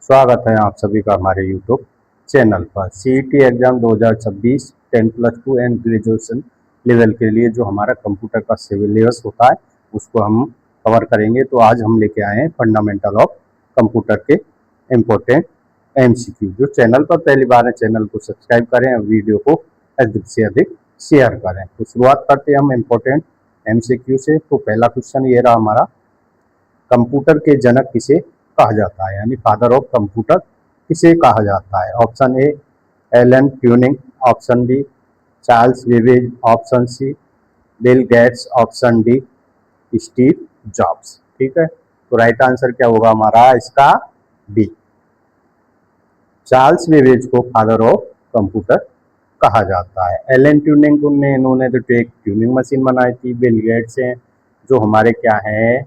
स्वागत है आप सभी का हमारे यूट्यूब चैनल पर। CET exam 2026 10+2 and graduation level के लिए जो हमारा कंप्यूटर का सिलेबस होता है उसको हम कवर करेंगे। तो आज हम लेके आए हैं फंडामेंटल ऑफ कंप्यूटर के इम्पोर्टेंट एमसीक्यू। जो चैनल पर पहली बार है चैनल को सब्सक्राइब करें और वीडियो को अधिक से अधिक शेयर करें। तो शुरुआत करते हैं हम इम्पोर्टेंट एमसीक्यू से। तो पहला क्वेश्चन ये रहा हमारा, कंप्यूटर के जनक किसे कहा जाता है, यानी फादर ऑफ कंप्यूटर किसे कहा जाता है। Option A Alan Turing, option B Charles Babbage, option C Bill Gates, option D Steve Jobs. ठीक है, तो राइट आंसर क्या होगा हमारा इसका बी, चार्ल्स बेबेज को फादर ऑफ कंप्यूटर कहा जाता है। एलन ट्यूरिंग ने इन्होंने तो एक ट्यूनिंग मशीन बनाई थी। बिल गेट्स हैं जो हमारे क्या हैं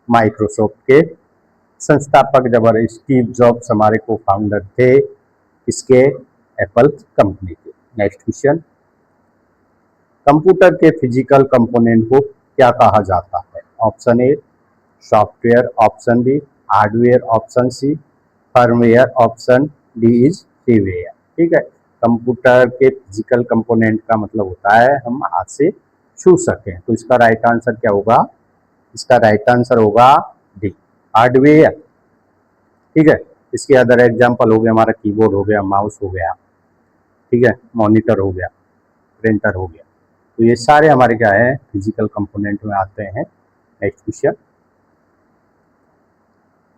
माइक्रोसॉफ्ट के संस्थापक, जबर स्टीव जॉब्स हमारे को फाउंडर थे इसके एप्पल कंपनी के। नेक्स्ट क्वेश्चन, कंप्यूटर के फिजिकल कंपोनेंट को क्या कहा जाता है। Option A software, option B hardware, option C firmware, option D is freeware. ठीक है, कंप्यूटर के फिजिकल कंपोनेंट का मतलब होता है हम हाथ से छू सकें। तो इसका राइट आंसर क्या होगा, इसका राइट आंसर होगा डी हार्डवेयर। ठीक है, इसके अदर एग्जांपल हो गया हमारा कीबोर्ड हो गया, माउस हो गया, ठीक है, मॉनिटर हो गया, प्रिंटर हो गया। तो ये सारे हमारे क्या है फिजिकल कंपोनेंट में आते हैं। नेक्स्ट क्वेश्चन,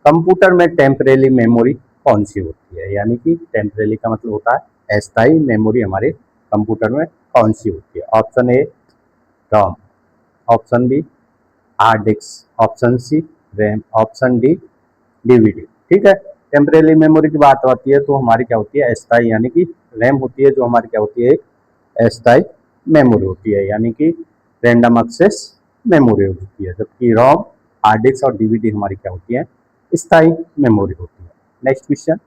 कंप्यूटर में टेम्परेरी मेमोरी कौन सी होती है, यानी कि टेम्परेरी का मतलब होता है अस्थायी मेमोरी हमारे कंप्यूटर में कौन सी होती है। Option A ROM, option B hard disk, option C RAM, option D DVD. ठीक है, टेम्परेरी मेमोरी की बात आती है तो हमारी क्या होती है अस्थायी, यानी कि रैम होती है जो हमारी क्या होती है एक अस्थायी मेमोरी होती है, यानी कि रैंडम एक्सेस मेमोरी होती है। जबकि रोम, हार्ड डिस्क और डीवीडी हमारी क्या होती है स्थायी मेमोरी होती है। नेक्स्ट क्वेश्चन,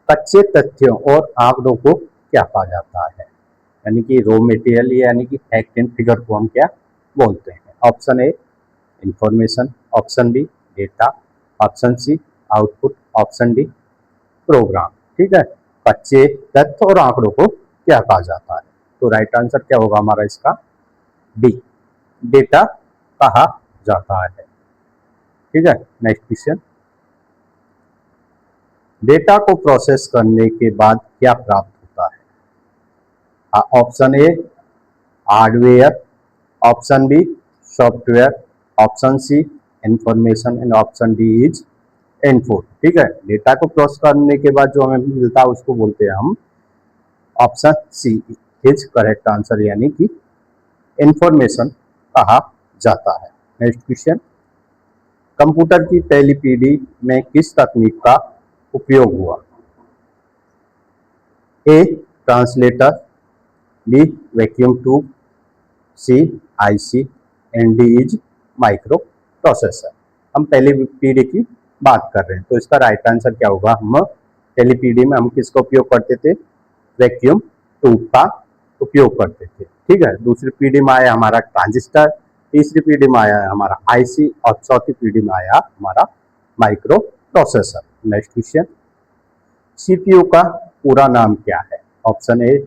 कच्चे तथ्यों और आंकड़ों को क्या कहा जाता है, यानी कि रॉ मटेरियल, यानी कि फैक्ट एंड फिगर को हम क्या बोलते हैं। Option A information, option B data, option C output, option D program. ठीक है, कच्चे तथ्य और आंकड़ों को क्या कहा जाता है। तो राइट आंसर क्या होगा हमारा इसका डी डेटा कहा जाता है। ठीक है, नेक्स्ट क्वेश्चन, डेटा को प्रोसेस करने के बाद क्या प्राप्त होता है। Option A hardware, option B software, option C information and option D is input. ठीक है, डेटा को प्रोसेस करने के बाद जो हमें मिलता है उसको बोलते हैं हम option C is correct answer, यानी कि इंफॉर्मेशन कहा जाता है। नेक्स्ट क्वेश्चन, कंप्यूटर की पहली पीढ़ी में किस तकनीक का उपयोग हुआ। A translator, B vacuum tube, C IC and D is microprocessor. हम पहली पीढ़ी की बात कर रहे हैं तो इसका राइट आंसर क्या होगा, हम पहली पीढ़ी में हम किसका उपयोग करते थे वैक्यूम ट्यूब का उपयोग करते थे। ठीक है, दूसरी पीढ़ी में आया हमारा ट्रांजिस्टर, तीसरी पीढ़ी में आया हमारा आईसी और चौथी पीढ़ी में आया हमारा micro processor. Next question, CPU का पूरा नाम क्या है। Option A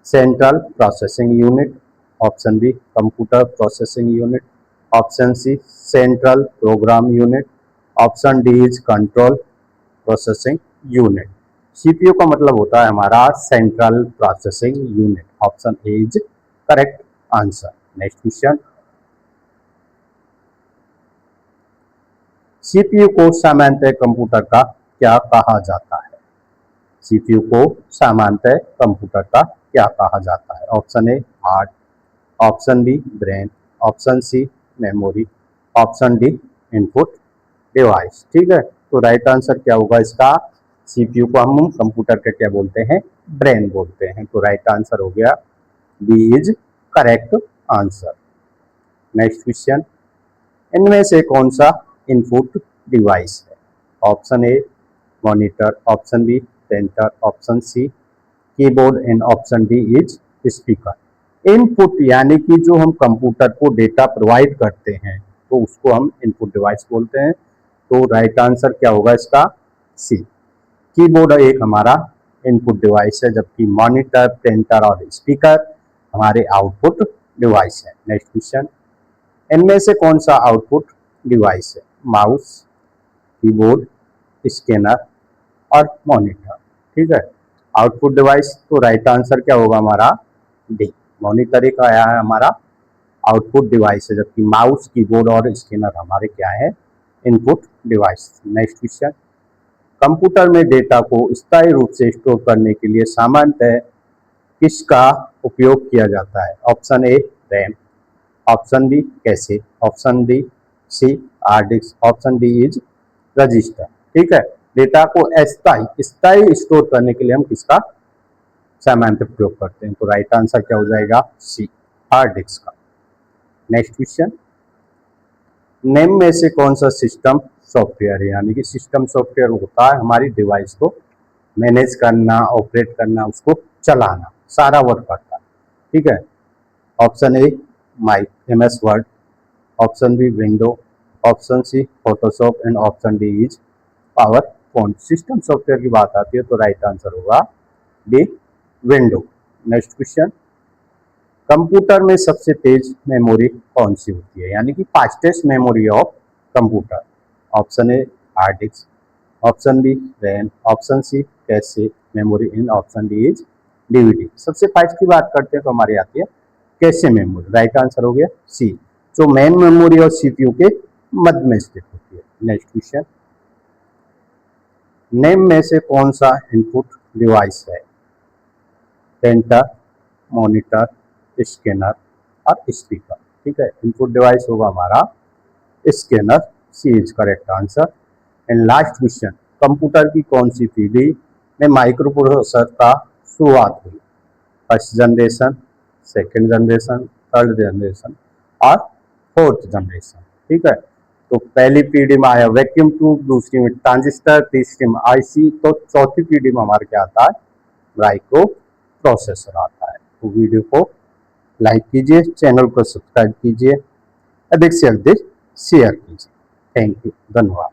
central processing unit, option B computer processing unit, option C central program unit, option D is control processing unit. CPU का मतलब होता है हमारा central processing unit. Option A is correct answer. Next question, CPU को सामान्यतः computer का क्या कहा जाता है। सीपीयू को सामान्यतः कंप्यूटर का क्या कहा जाता है। Option A heart, option B brain, option C memory, option D input device. ठीक है, तो राइट आंसर क्या होगा इसका, सीपीयू को हम कंप्यूटर का क्या बोलते हैं ब्रेन बोलते हैं। तो राइट आंसर हो गया B is correct answer. Next question, इनमें से कौन सा इनपुट डिवाइस है। Option A monitor, option B printer, option C keyboard and option D is speaker. Input यानी कि जो हम कंप्यूटर को डेटा प्रोवाइड करते हैं तो उसको हम इनपुट डिवाइस बोलते हैं। तो राइट आंसर क्या होगा इसका? सी। कीबोर्ड एक हमारा इनपुट डिवाइस है, जबकि मॉनिटर, प्रिंटर और स्पीकर हमारे आउटपुट डिवाइस है। नेक्स्ट क्वेश्चन, इनमें से कौन सा आउटपुट डिवाइस है? माउस, कीबोर्ड, स्कैनर और मॉनिटर। ठीक है, आउटपुट डिवाइस, तो राइट आंसर क्या होगा हमारा? डी। मॉनिटर एक आया है हमारा आउटपुट डिवाइस है, जबकि माउस, कीबोर्ड और स्कैनर हमारे क्या है? Input device. Next question, computer में डेटा को स्थायी रूप से स्टोर करने के लिए सामान्यतः किसका उपयोग किया जाता है? Option A RAM, option B cache, option D C hard disk, option D is register. ठीक है, डेटा को स्थायी स्टोर करने के लिए हम किसका सामान्यतः प्रयोग करते हैं? तो राइट आंसर क्या हो जाएगा? सी, हार्ड डिस्क का। नेक्स्ट क्वेश्चन, नेम में से कौन सा सिस्टम सॉफ्टवेयर है? यानी कि सिस्टम सॉफ्टवेयर होता है हमारी डिवाइस को मैनेज करना, ऑपरेट करना, उसको चलाना, सारा वर्क करता है। ठीक है, option A MS word, option B window, option C Photoshop and option D is PowerPoint. System software की बात आती है तो राइट आंसर होगा B, window. Next question, computer में सबसे तेज मेमोरी कौन सी होती है? यानी कि fastest memory of computer. Option A hard disk, option B RAM, option C cache memory and option D is DVD। सबसे फास्ट की बात करते हैं तो हमारी आती है कैशे मेमोरी। राइट आंसर हो गया सी, जो मेन मेमोरी और CPU के मध्य में स्थित होती है। नेक्स्ट क्वेश्चन, नेम में से कौन सा इनपुट डिवाइस है? प्रिंटर, मॉनिटर, स्कैनर और स्पीकर। ठीक है, इनपुट डिवाइस होगा हमारा scanner, C is correct answer. And last question, computer की कौन सी पीढ़ी में माइक्रो प्रोसेसर का शुरुआत हुई? First generation, second generation, third generation और फोर्थ जनरेशन। ठीक है, तो पहली पीढ़ी में आया वैक्यूम ट्यूब, दूसरी में ट्रांजिस्टर, तीसरी में IC, तो चौथी पीढ़ी में हमारे क्या आता है? माइक्रो प्रोसेसर आता है। तो वीडियो को लाइक कीजिए, चैनल को सब्सक्राइब कीजिए, अधिक से अधिक शेयर कीजिए। थैंक यू, धन्यवाद।